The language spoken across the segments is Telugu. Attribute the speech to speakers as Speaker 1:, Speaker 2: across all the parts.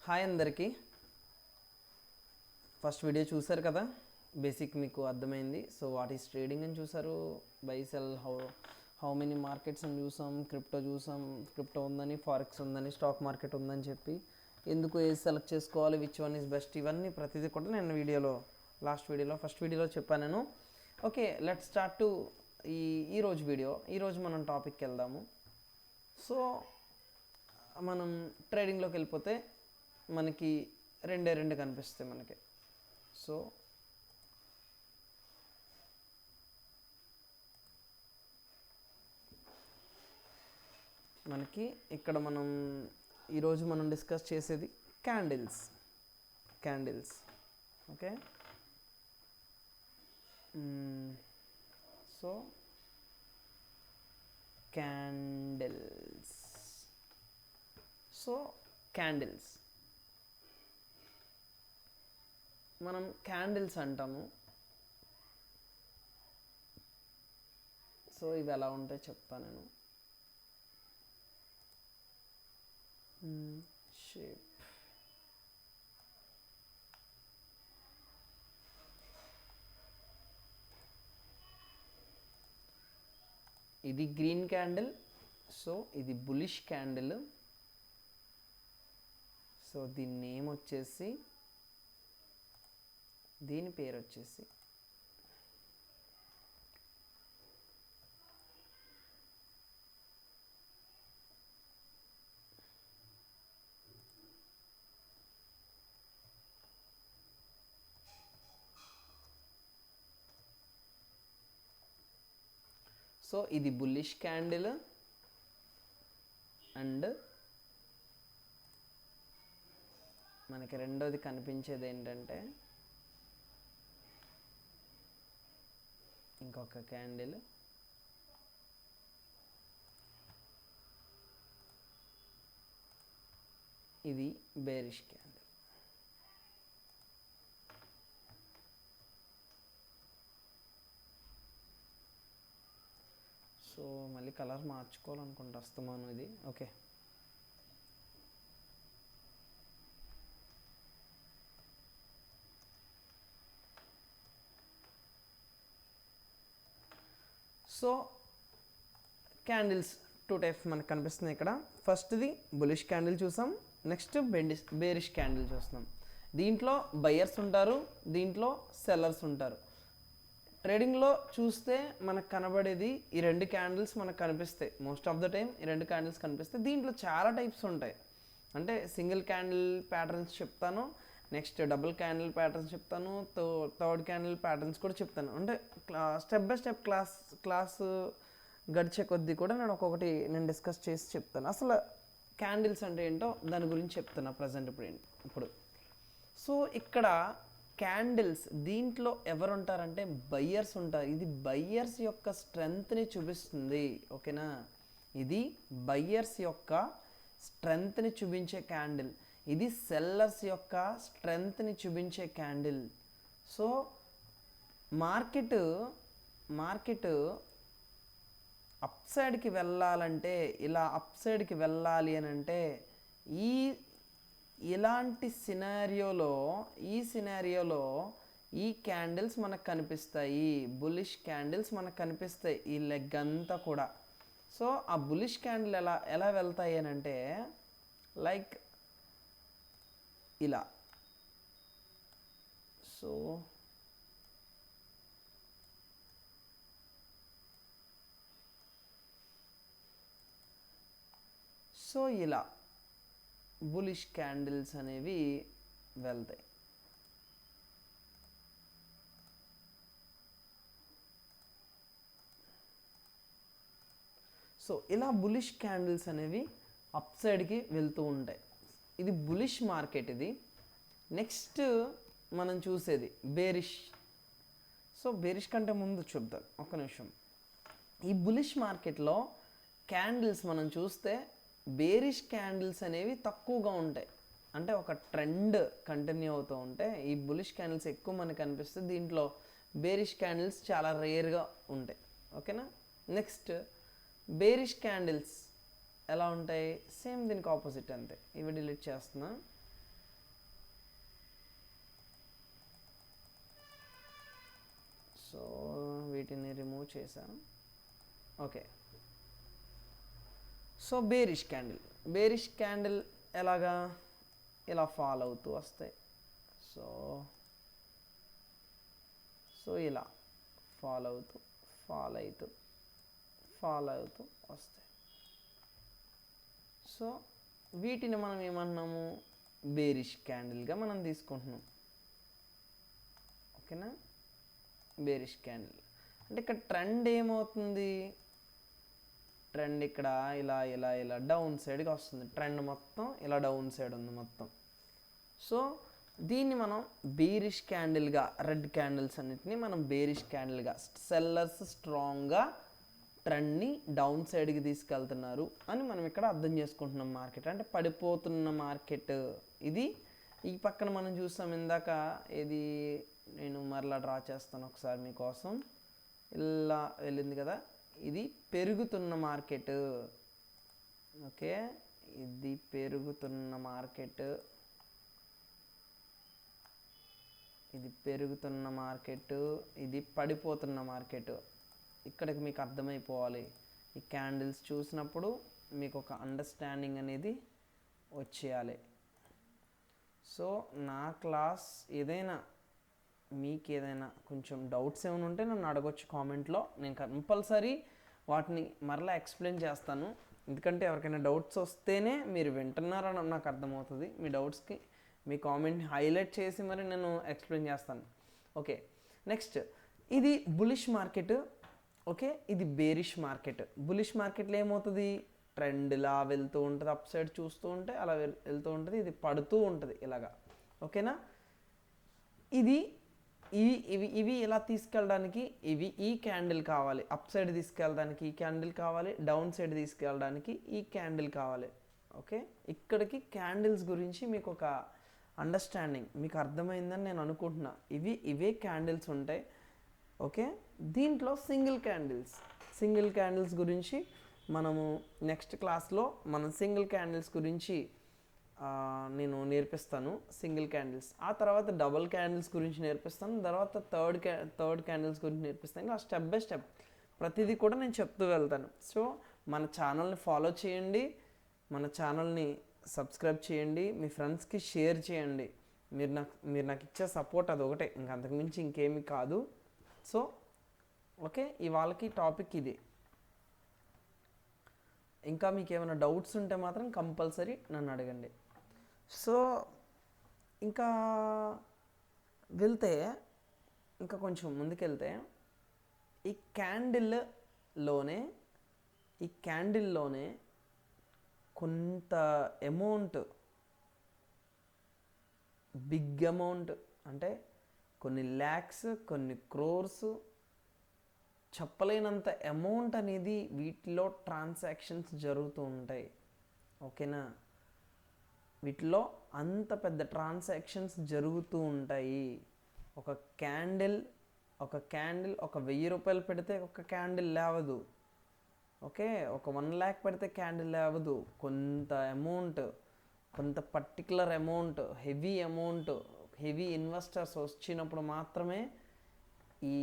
Speaker 1: హాయ్ అందరికీ. ఫస్ట్ వీడియో చూసారు కదా, బేసిక్ మీకు అర్థమైంది. సో వాట్ ఈస్ ట్రేడింగ్ అని చూసారు, buy sell, how many markets అని చూసాం, క్రిప్టో ఉందని, ఫారెక్స్ ఉందని, స్టాక్ మార్కెట్ ఉందని చెప్పి ఎందుకు ఏది సెలెక్ట్ చేసుకోవాలి, విచ్ వన్ ఈజ్ బెస్ట్, ఇవన్నీ ప్రతిదీ కూడా నేను ఫస్ట్ వీడియోలో చెప్పాను నేను. ఓకే, లెట్ స్టార్ట్ టు ఈరోజు వీడియో. ఈరోజు మనం టాపిక్కి వెళ్దాము. సో మనం ట్రేడింగ్లోకి వెళ్ళిపోతే మనకి రెండు కనిపిస్తాయి మనకి. సో మనకి ఇక్కడ ఈరోజు మనం డిస్కస్ చేసేది క్యాండిల్స్. ఓకే, సో క్యాండిల్స్ మనం క్యాండిల్స్ అంటాము. సో ఇవి ఎలా ఉంటాయి చెప్తాను నేను. షేప్, ఇది గ్రీన్ క్యాండిల్, సో ఇది బులిష్ క్యాండిల్. సో దీని పేరు వచ్చేసి సో ఇది బుల్లిష్ క్యాండిల్ అండ్ మనకి రెండోది కనిపించేది ఏంటంటే ఇంకొక క్యాండిల్, ఇది బేరిష్ క్యాండిల్. సో మళ్ళీ కలర్ మార్చుకోవాలనుకుంటా వస్తున్నాను ఇది. Okay, so candles two types మనకు కనిపిస్తున్నాయి ఇక్కడ. ఫస్ట్ది బులిష్ క్యాండిల్ చూసాం, నెక్స్ట్ బేరిష్ క్యాండిల్ చూస్తున్నాం. దీంట్లో బయర్స్ ఉంటారు, దీంట్లో సెల్లర్స్ ఉంటారు. ట్రేడింగ్లో చూస్తే మనకు కనబడేది ఈ రెండు క్యాండిల్స్ మనకు కనిపిస్తాయి. మోస్ట్ ఆఫ్ ద టైం ఈ రెండు క్యాండిల్స్ కనిపిస్తాయి. దీంట్లో చాలా టైప్స్ ఉంటాయి. అంటే సింగిల్ క్యాండిల్ ప్యాటర్న్స్ చెప్తాను, నెక్స్ట్ డబుల్ క్యాండిల్ ప్యాటర్న్స్ చెప్తాను, థర్డ్ క్యాండిల్ ప్యాటర్న్స్ కూడా చెప్తాను. అంటే స్టెప్ బై స్టెప్ క్లాస్ గడిచే కొద్దీ కూడా నేను డిస్కస్ చేసి చెప్తాను. అసలు క్యాండిల్స్ అంటే ఏంటో దాని గురించి చెప్తాను ప్రజెంట్ ఇప్పుడు. సో ఇక్కడ క్యాండిల్స్ దీంట్లో ఎవరు ఉంటారంటే బయ్యర్స్ ఉంటారు. ఇది బయ్యర్స్ యొక్క స్ట్రెంగ్త్ని చూపిస్తుంది. ఓకేనా, ఇది బయ్యర్స్ యొక్క స్ట్రెంగ్త్ని చూపించే క్యాండిల్, ఇది సెల్లర్స్ యొక్క స్ట్రెంగ్త్ని చూపించే క్యాండిల్. సో మార్కెట్ అప్ సైడ్కి వెళ్ళాలంటే, ఇలా అప్ సైడ్కి వెళ్ళాలి అని అంటే ఇలాంటి సినారియోలో ఈ క్యాండిల్స్ మనకు కనిపిస్తాయి, బులిష్ క్యాండిల్స్ మనకు కనిపిస్తాయి, ఈ లెగ్ అంతా కూడా. సో ఆ బులిష్ క్యాండిల్ ఎలా వెళ్తాయి అని అంటే లైక్ ఇలా. సో ఇలా బులిష్ క్యాండిల్స్ అనేవి వెళ్తాయి. సో ఇలా బులిష్ క్యాండిల్స్ అనేవి అప్ సైడ్కి వెళ్తూ ఉంటాయి. ఇది బులిష్ మార్కెట్. ఇది నెక్స్ట్ మనం చూసేది బేరిష్. సో బేరిష్ కంటే ముందు చూద్దాం ఒక్క నిమిషం. ఈ బులిష్ మార్కెట్లో క్యాండిల్స్ మనం చూస్తే బేరిష్ క్యాండిల్స్ అనేవి తక్కువగా ఉంటాయి. అంటే ఒక ట్రెండ్ కంటిన్యూ అవుతూ ఉంటే ఈ బులిష్ క్యాండిల్స్ ఎక్కువ మనకు కనిపిస్తుంది. దీంట్లో బేరిష్ క్యాండిల్స్ చాలా రేర్గా ఉంటాయి. ఓకేనా, నెక్స్ట్ బేరిష్ క్యాండిల్స్ ఎలా ఉంటాయి, సేమ్ దీనికి ఆపోజిట్ అంతే. ఇవి డిలీట్ చేస్తున్నా. సో వీటిని రిమూవ్ చేశాను. ఓకే, సో బేరిష్ క్యాండిల్ ఎలాగా, ఇలా ఫాల్ అవుతూ వస్తాయి. సో ఇలా ఫాల్ అవుతూ వస్తాయి. సో వీటిని మనం ఏమన్నాము, బేరిష్ క్యాండిల్గా మనం తీసుకుంటున్నాం. ఓకేనా, బేరిష్ క్యాండిల్ అంటే ఇక్కడ ట్రెండ్ ఏమవుతుంది, ట్రెండ్ ఇక్కడ ఇలా డౌన్ సైడ్కి వస్తుంది. ట్రెండ్ మొత్తం ఇలా డౌన్ సైడ్ ఉంది మొత్తం. సో దీన్ని మనం బేరిష్ క్యాండిల్గా, రెడ్ క్యాండిల్స్ అన్నిటిని మనం బేరిష్ క్యాండిల్గా, సెల్లర్స్ స్ట్రాంగ్గా ట్రెండ్ని డౌన్ సైడ్కి తీసుకెళ్తున్నారు అని మనం ఇక్కడ అర్థం చేసుకుంటున్నాం. మార్కెట్ అంటే పడిపోతున్న మార్కెట్ ఇది. ఈ పక్కన మనం చూసాం ఇందాక, ఇది నేను మరలా డ్రా చేస్తాను ఒకసారి మీకోసం. ఇలా వెళ్ళింది కదా, ఇది పెరుగుతున్న మార్కెట్. ఓకే, ఇది పెరుగుతున్న మార్కెట్, ఇది పడిపోతున్న మార్కెట్. ఇక్కడికి మీకు అర్థమైపోవాలి. ఈ క్యాండిల్స్ చూసినప్పుడు మీకు ఒక అండర్స్టాండింగ్ అనేది వచ్చేయాలి. సో నా క్లాస్ మీకు ఏదైనా కొంచెం డౌట్స్ ఏమైనా ఉంటే నన్ను అడగొచ్చు కామెంట్లో. నేను కంపల్సరీ వాటిని మరలా ఎక్స్ప్లెయిన్ చేస్తాను. ఎందుకంటే ఎవరికైనా డౌట్స్ వస్తేనే మీరు వింటున్నారని నాకు అర్థమవుతుంది. మీ డౌట్స్కి మీ కామెంట్ హైలైట్ చేసి మరి నేను ఎక్స్ప్లెయిన్ చేస్తాను. ఓకే, నెక్స్ట్ ఇది బులిష్ మార్కెట్. ఓకే, ఇది బేరిష్ మార్కెట్. బులిష్ మార్కెట్లో ఏమవుతుంది, ట్రెండ్ ఇలా వెళ్తూ ఉంటుంది, అప్ సైడ్ చూస్తూ ఉంటే అలా వెళ్తూ ఉంటుంది, ఇది పడుతూ ఉంటుంది ఇలాగా. ఓకేనా, ఇవి ఇలా తీసుకెళ్ళడానికి ఈ క్యాండిల్ కావాలి, అప్ సైడ్ తీసుకెళ్ళడానికి ఈ క్యాండిల్ కావాలి, డౌన్ సైడ్ తీసుకెళ్ళడానికి ఈ క్యాండిల్ కావాలి. ఓకే, ఇక్కడికి క్యాండిల్స్ గురించి మీకు ఒక అండర్స్టాండింగ్ మీకు అర్థమైందని నేను అనుకుంటున్నా. ఇవే క్యాండిల్స్ ఉంటాయి. ఓకే, దీంట్లో సింగిల్ క్యాండిల్స్ గురించి మనము నెక్స్ట్ క్లాస్లో మనం సింగిల్ క్యాండిల్స్ గురించి నేను నేర్పిస్తాను. సింగిల్ క్యాండిల్స్, ఆ తర్వాత డబుల్ క్యాండిల్స్ గురించి నేర్పిస్తాను, తర్వాత థర్డ్ క్యాండిల్స్ గురించి నేర్పిస్తాను. ఇలా స్టెప్ బై స్టెప్ ప్రతిదీ కూడా నేను చెప్తూ వెళ్తాను. సో మన ఛానల్ని ఫాలో చేయండి, మన ఛానల్ని సబ్స్క్రైబ్ చేయండి, మీ ఫ్రెండ్స్కి షేర్ చేయండి. మీరు నాకు ఇచ్చే సపోర్ట్ అదొకటే, ఇంక అంతకుమించి ఇంకేమీ కాదు. సో ఓకే, ఇవాళకి టాపిక్ ఇది. ఇంకా మీకు ఏమైనా డౌట్స్ ఉంటే మాత్రం కంపల్సరీ నన్ను అడగండి. సో ఇంకా కొంచెం ముందుకెళ్తే ఈ క్యాండిల్లోనే కొంత అమౌంట్, బిగ్ అమౌంట్ అంటే కొన్ని ల్యాక్స్, కొన్ని క్రోర్స్, చెప్పలేనంత అమౌంట్ అనేది వీటిలో ట్రాన్సాక్షన్స్ జరుగుతూ ఉంటాయి. ఓకేనా, వీటిలో అంత పెద్ద ట్రాన్సాక్షన్స్ జరుగుతూ ఉంటాయి. ఒక క్యాండిల్ 1000 రూపాయలు పెడితే ఒక క్యాండిల్ లేవదు. ఓకే, ఒక 1 lakh పెడితే క్యాండిల్ లేవదు. కొంత అమౌంట్, కొంత పర్టికులర్ అమౌంట్, హెవీ ఇన్వెస్టర్స్ వచ్చినప్పుడు మాత్రమే ఈ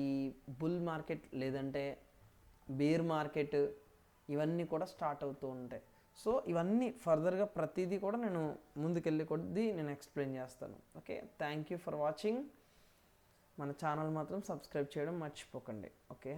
Speaker 1: బుల్ మార్కెట్ లేదంటే బేర్ మార్కెట్ ఇవన్నీ కూడా స్టార్ట్ అవుతూ ఉంటాయి. సో ఇవన్నీ ఫర్దర్గా ప్రతిదీ కూడా నేను ముందుకెళ్ళి కొద్దీ నేను ఎక్స్ప్లెయిన్ చేస్తాను. Okay, thank you for watching. మన ఛానల్ మాత్రం సబ్స్క్రైబ్ చేయడం మర్చిపోకండి. ఓకే.